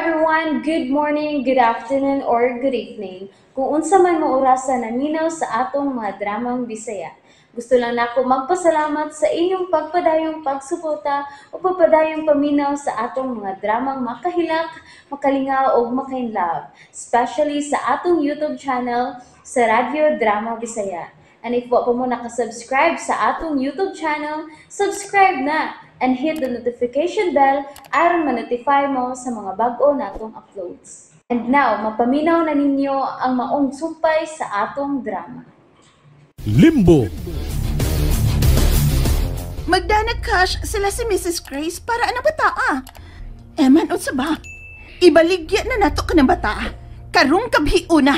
everyone, good morning, good afternoon, or good evening. Kung unsa man mo orasan naminaw sa atong mga dramang Bisaya. Gusto lang nako magpasalamat sa inyong pagpadayong pagsuporta o pagpadayong paminaw sa atong mga dramang makahilak, makalingaw o makainlove, especially sa atong YouTube channel sa Radyo Drama Bisaya. And if wa pa mo nakasubscribe sa atong YouTube channel, subscribe na and hit the notification bell aron ma-notify mo sa mga bag-o natong uploads. And now, mapaminaw na ninyo ang maong sumpay sa atong drama. Limbo. Magdana-cash sila si Mrs. Grace para ano bata. Eman o sa ba? Ibaligya na nato ka ng bata. Karong kabhi una.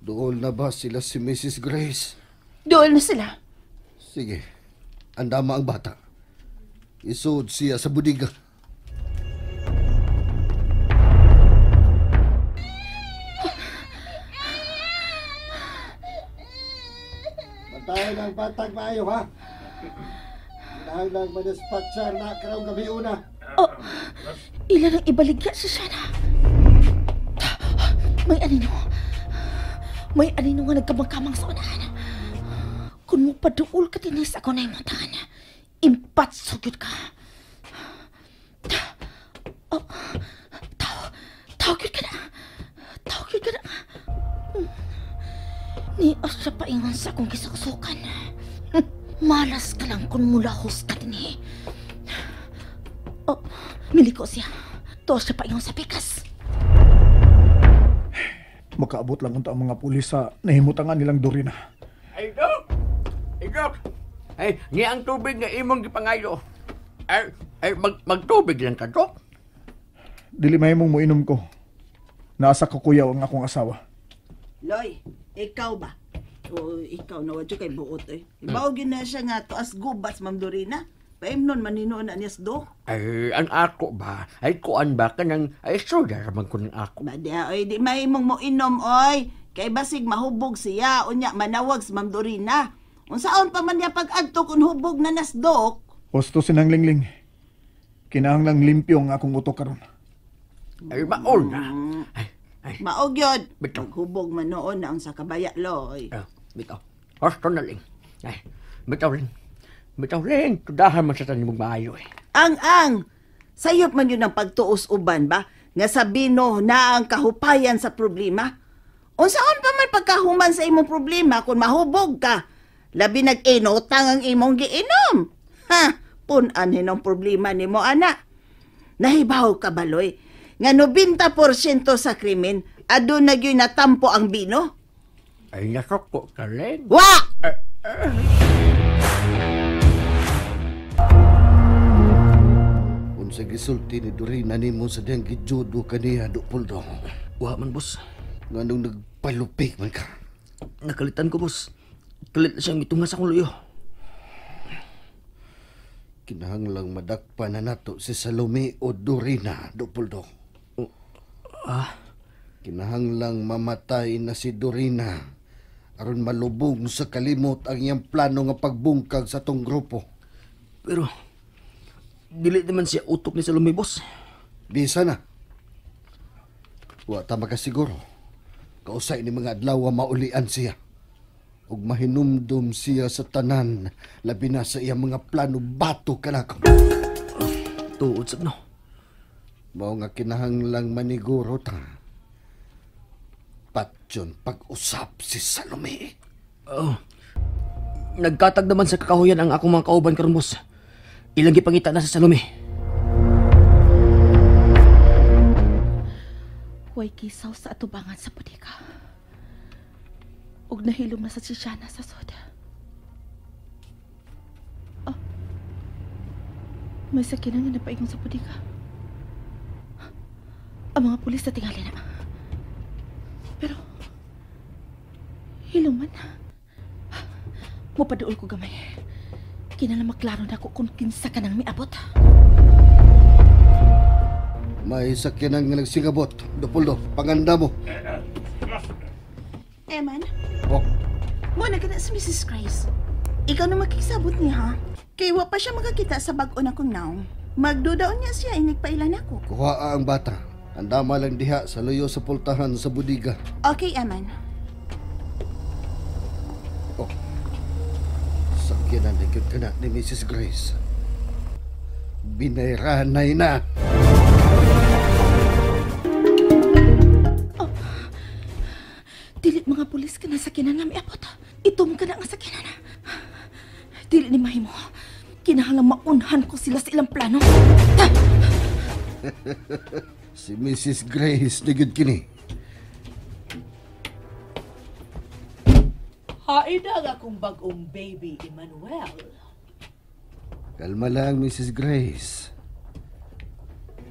Doon na ba sila si Mrs. Grace? Doon na sila. Sige, andama ang bata. Isod siya sa budiga. Bantayan ang batang maayo, ha? Kailangan lang madispatchar na karong gabi una. Oh, ilan ang ibaligya si Shana? May anino nga nagkamang-kamang sa unahan. Kung mo paduol ka tinis ako na yung montahan, impat sugod ka. Oh, tawagod ka na. Tawagod ka na. Ni Asya pa ingon sa akong kisaksukan. Malas ka lang kung mulahos ka din eh. Oh, miliko siya. To siya pa ingon sa pikas. Makaabot lang ang mga pulis sa nahimutangan nilang Dorina. Ay, Dok! Ay, Dok! Ay, niya ang tubig na imong gipangayo. Magtubig lang ka, Dok? Dili may mong muinom ko. Nasa kukuyaw ang akong asawa. Loy, ikaw ba? O ikaw na wadyo kay buot eh. Ibaw na siya nga to as gubas, Ma'am Dorina. Paimnon maninoon na niyas do. Ay, ang ako ba? Ay, kuan ba ka ng... Ay, soda raman ko ng ako. Badya, oy, di may mong mo inom, oy. Kay basig mahubog siya. Unya, manawag si Ma'am Dorina. Unsaon pa man niya pag-adto kung hubog na nasdok? Osto sinang lingling. Kinahanglang limpyo ang akong utok karon. Ay, maol na. Ay, Maog yun. Bitaw. Maghubog man noon na ang sa kabaya, Loy. bitaw. Osto na ling. Ay, bitaw ling. Bitaw ling. Tudahan man sa tanimong maayo eh. Ang! Sayop man yun ang pagtuos uban ba? Nga sabino na ang kahupayan sa problema? Unsaon pa man pagkahuman sa imong problema kung mahubog ka? Labi nag-inotang ang imong giinom. Ha? Punan hinong problema ni mo, ana. Nahibaw ka, Baloy? Nga 90% sa krimen, adun na yun natampo ang bino? Ay, nasoko ka ling. Wa! Sa gisulti ni Dorina nimo sa diyang gijudo kaniya, Dupoldo. Wa man, boss. Nga nung nagpalupik man ka. Nakalitan ko, boss. Kalit na siyang mitunga sa akong luyo. Kinahanglang madakpa na nato si Salome o Dorina, Dupoldo. Kinahanglang mamatay na si Dorina aron malubog sa kalimot ang iyang plano nga pagbungkag sa tong grupo. Pero, dili naman siya utok ni Salome, boss. Bisa na. Wa ta makasiguro. Kausay ni mga adlaw maulian siya. Ug mahinumdum siya sa tanan, labi na sa iyang mga plano bato kanako. Tuod sa no. Mao nga kinahanglang maniguro ta. Patyon pag-usap si Salome. Nagkatag naman sa kakahuyan ang akong mga kauban karon, boss. Ilang gipangita na sa Salome. Huwag kisaw sa atubangan sa bodega. Ug nahilom na sa si Shana sa soda. Oh. May sakinan nga napaingon sa bodega. Ang mga pulis na tingali na. Pero, hilom man. Mupaduol ko gamay. Kinala maklaro na ako kung kinsa ka nang miabot. May sakyanan nga nagsingabot. Dupoldo, panganda mo. Eman, Oh, mo na ka na si Mrs. Grace. Ikaw na makikisabot niya, ha? Kaya wa pa siya makakita sa bag-o na kong naong. Magdudaon niya siya, inigpailan ako. Kuha ang bata. Andama lang diha sa luyo sa pultahan sa budiga. Okay, aman. Sakyanan na gyud kana ni Mrs. Grace. Binayranay na. Dili mga pulis ka na sakinan nga miapot. Itom ka na nga sakinan. Dili ni mahimo. Kinahanglang maunhan ko sila sa ilang plano. Si Mrs. Grace ni gyud kini. Hain ang akong bagong baby, Emmanuel. Kalma lang, Mrs. Grace.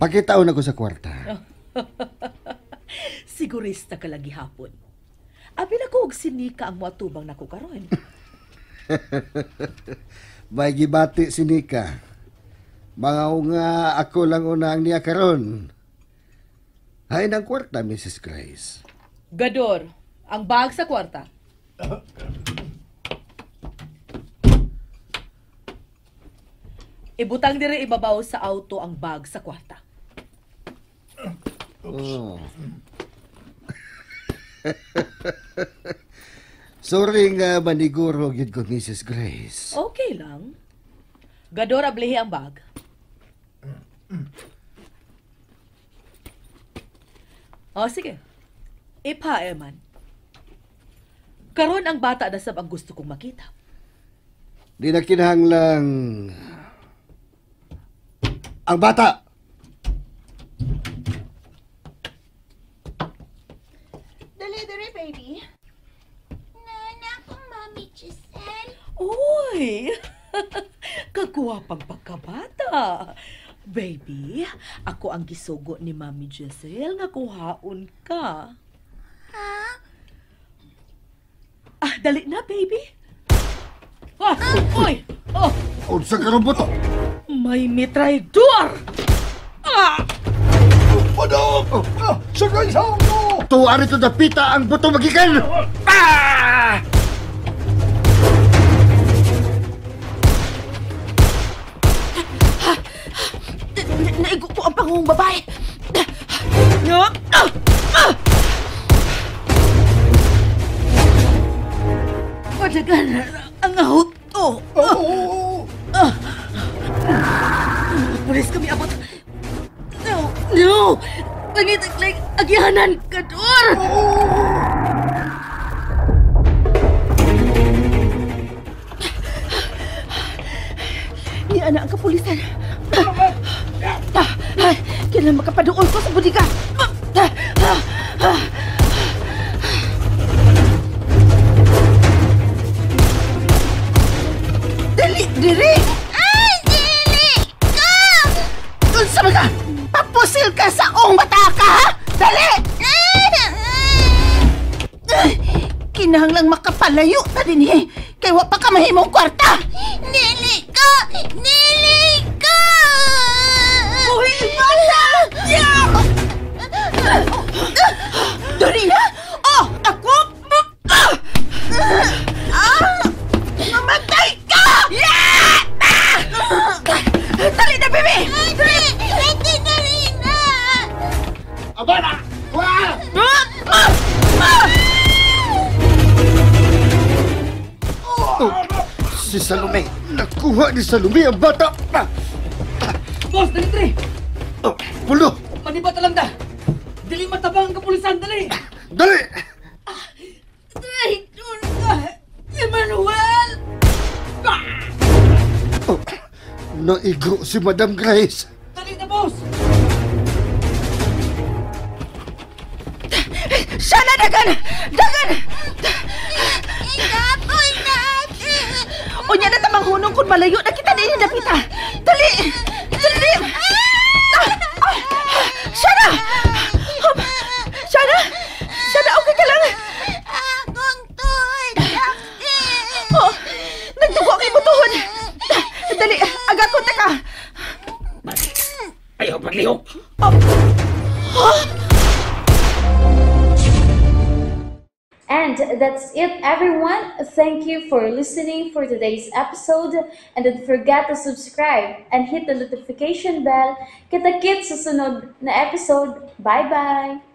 Pakitaon ako sa kwarta. Sigurista ka lagi hapon. Apil ako og sinika ang muatubang nako karon. May gibati si Nika. Mga nga ako lang unang niya karon. Hay ng kwarta, Mrs. Grace. Gador, ang bag sa kwarta. Ibutang dire ibabaw sa auto ang bag sa kwarta. Oh. Sorry nga maniguro gyud ko, Mrs. Grace. Okay lang. Gador, ablihi ang bag. O, sige. Ipa, Eman. Karon ang bata na sab ang gusto kong makita. Di na kinahanglang ang bata. Dali, baby. Nana ko, Mami Giselle. Uy! Kagwapang pagkabata. Baby, ako ang gisugo ni Mami Giselle nga kuhaon ka. Ha? Ah, dali na, baby. Ah, uy! Oh, Unsa ka robot? may mitraidor! Ah! Ano? Sagay sa ako! Tuwa rito dapita ang buto magikan. Ah! Naigo ko ang pangungong babae. Padagan ang ahot ko. Pulis kami abot. No! Pangitaglag agyahanan ka, Dor! Ni ana ang kapulisan. Kailan makapaduol ko sa budiga. Dali, diri! Ay, dili! Ka! Unsa man ka? Papusil ka sa ong mata ka, ha? Dali! Kinahanglang makapalayo ta din eh. Kay wa pa ka mahimong kwarta. Dili ka! Dili ka! Uy, mala! Dali na? Oh, ako? Mamatay ka! Dali na, baby! Dali na! Abana! Wa! Si Salome! Nakuha ni Salome ang bata! Boss, dali, tre! Oh, pulo! Manibat alam da! Dili matabang ang kapulisan, dali! Dali! Traitor ka! Emmanuel! Oh, naigo si Madam Grace! Dali na, boss! Siya na, dagan! Dagan! Inapoy natin! O niya na tamang hunong kung malayo na kita din yung napita! Dali! Dali! Siya na! Siya na! Siya na! Okay ka lang! Akong tuhod! Oh, nagdugo ang ibutuhon! Dali! Agakon na ka! Ayaw paglihok! And that's it, everyone. Thank you for listening for today's episode. And don't forget to subscribe and hit the notification bell. Kita-kits sa sunod na episode. Bye-bye!